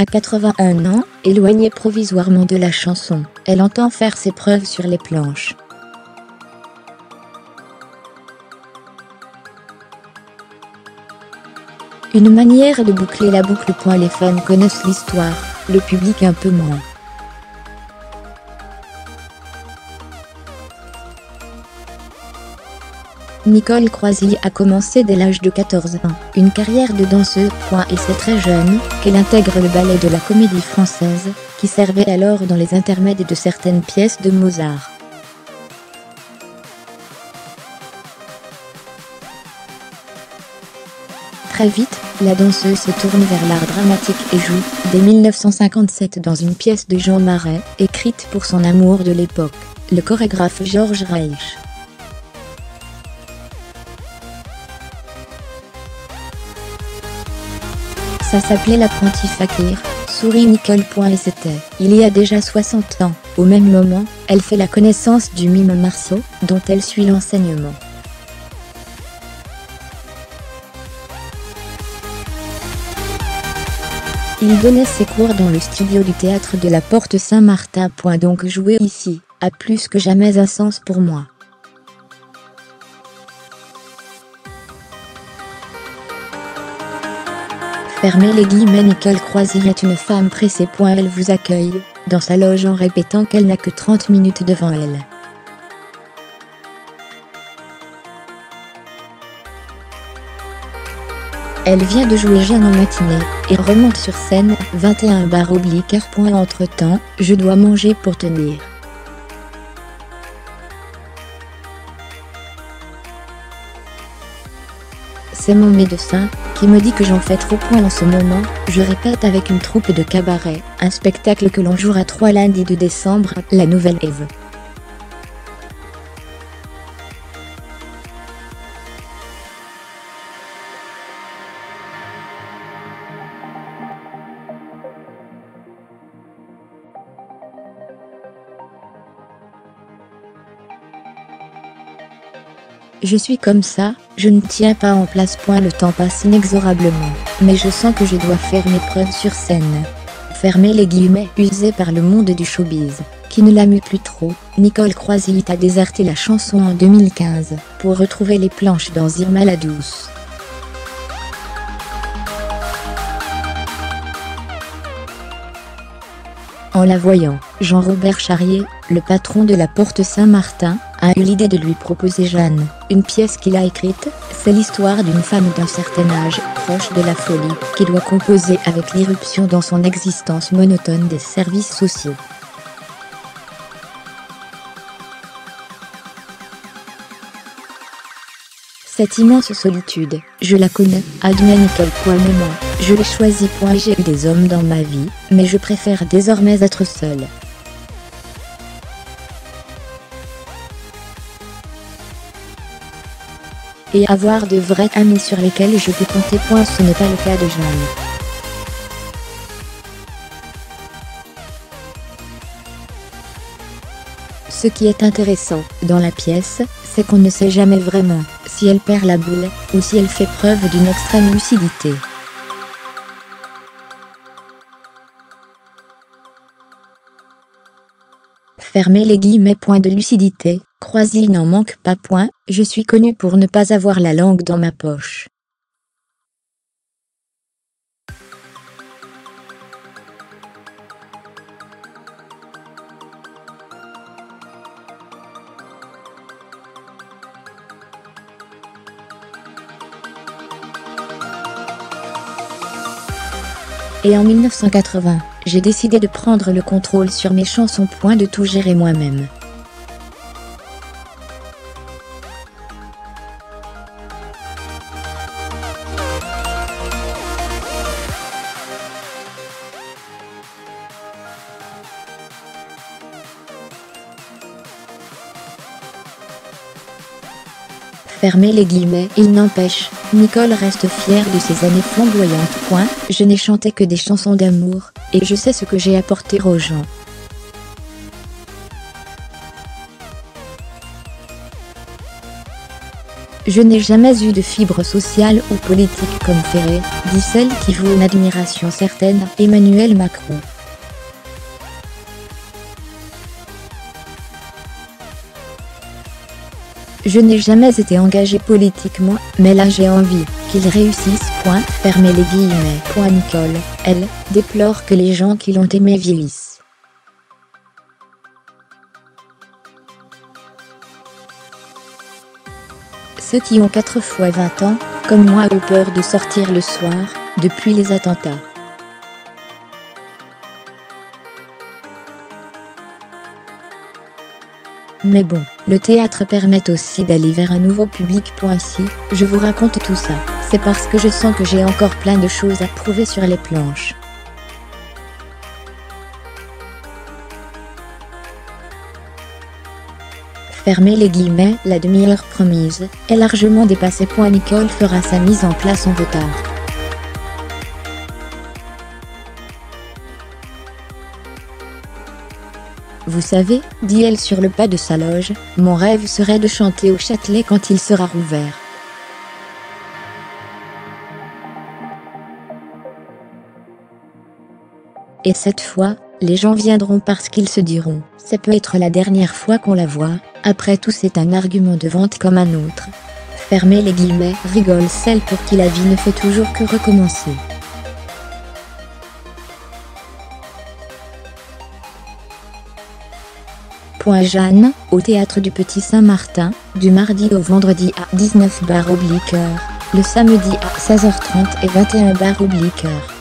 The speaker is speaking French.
À 81 ans, éloignée provisoirement de la chanson, elle entend faire ses preuves sur les planches. Une manière de boucler la boucle. Les fans connaissent l'histoire, le public un peu moins. Nicole Croisille a commencé dès l'âge de 14 ans, une carrière de danseuse. Et c'est très jeune qu'elle intègre le ballet de la Comédie Française, qui servait alors dans les intermèdes de certaines pièces de Mozart. Très vite, la danseuse se tourne vers l'art dramatique et joue, dès 1957 dans une pièce de Jean Marais, écrite pour son amour de l'époque, le chorégraphe Georges Reich. Ça s'appelait L'apprenti fakir, sourit Nicole. Et c'était, il y a déjà 60 ans. Au même moment, elle fait la connaissance du mime Marceau, dont elle suit l'enseignement. Il donnait ses cours dans le studio du théâtre de la Porte Saint-Martin. Donc jouer ici a plus que jamais un sens pour moi. Fermez les guillemets. Nicole Croisille est une femme pressée. Elle vous accueille dans sa loge en répétant qu'elle n'a que 30 minutes devant elle. Elle vient de jouer Jeanne en matinée, et remonte sur scène, 21/. Entre-temps, je dois manger pour tenir. C'est mon médecin qui me dit que j'en fais trop. En ce moment, je répète avec une troupe de cabaret, un spectacle que l'on jouera 3 lundis de décembre, la Nouvelle Ève. Je suis comme ça, je ne tiens pas en place. Le temps passe inexorablement, mais je sens que je dois faire mes preuves sur scène. Fermez les guillemets. Usée par le monde du showbiz, qui ne l'amuse plus trop, Nicole Croisille a déserté la chanson en 2015, pour retrouver les planches dans Irma la douce. En la voyant, Jean-Robert Charrier, le patron de la Porte Saint-Martin, a eu l'idée de lui proposer Jeanne, une pièce qu'il a écrite. C'est l'histoire d'une femme d'un certain âge, proche de la folie, qui doit composer avec l'irruption dans son existence monotone des services sociaux. Cette immense solitude, je la connais, admet Nicole. Mais moi, je l'ai choisie. J'ai eu des hommes dans ma vie, mais je préfère désormais être seule. Et avoir de vrais amis sur lesquels je peux compter. Ce n'est pas le cas de Jeanne. Ce qui est intéressant dans la pièce, c'est qu'on ne sait jamais vraiment si elle perd la boule ou si elle fait preuve d'une extrême lucidité. Fermez les guillemets. De lucidité, Croisille n'en manque pas. Je suis connue pour ne pas avoir la langue dans ma poche. Et en 1980, j'ai décidé de prendre le contrôle sur mes chansons. De tout gérer moi-même. Fermez les guillemets. Il n'empêche, Nicole reste fière de ses années flamboyantes. Je n'ai chanté que des chansons d'amour, et je sais ce que j'ai apporté aux gens. Je n'ai jamais eu de fibre sociale ou politique comme Ferré, dit celle qui vaut une admiration certaine, Emmanuel Macron. Je n'ai jamais été engagé politiquement, mais là j'ai envie qu'ils réussissent. Fermez les guillemets. Nicole, elle, déplore que les gens qui l'ont aimé vieillissent. Ceux qui ont 4 fois 20 ans, comme moi, ont peur de sortir le soir, depuis les attentats. Mais bon, le théâtre permet aussi d'aller vers un nouveau public. Si je vous raconte tout ça, c'est parce que je sens que j'ai encore plein de choses à prouver sur les planches. Fermez les guillemets. La demi-heure promise est largement dépassée. Nicole fera sa mise en place en retard. Vous savez, dit-elle sur le pas de sa loge, mon rêve serait de chanter au Châtelet quand il sera rouvert. Et cette fois, les gens viendront parce qu'ils se diront, ça peut être la dernière fois qu'on la voit, après tout c'est un argument de vente comme un autre. Fermez les guillemets, rigole celle pour qui la vie ne fait toujours que recommencer. Jeanne, au théâtre du Petit Saint-Martin, du mardi au vendredi à 19h, le samedi à 16h30 et 21h.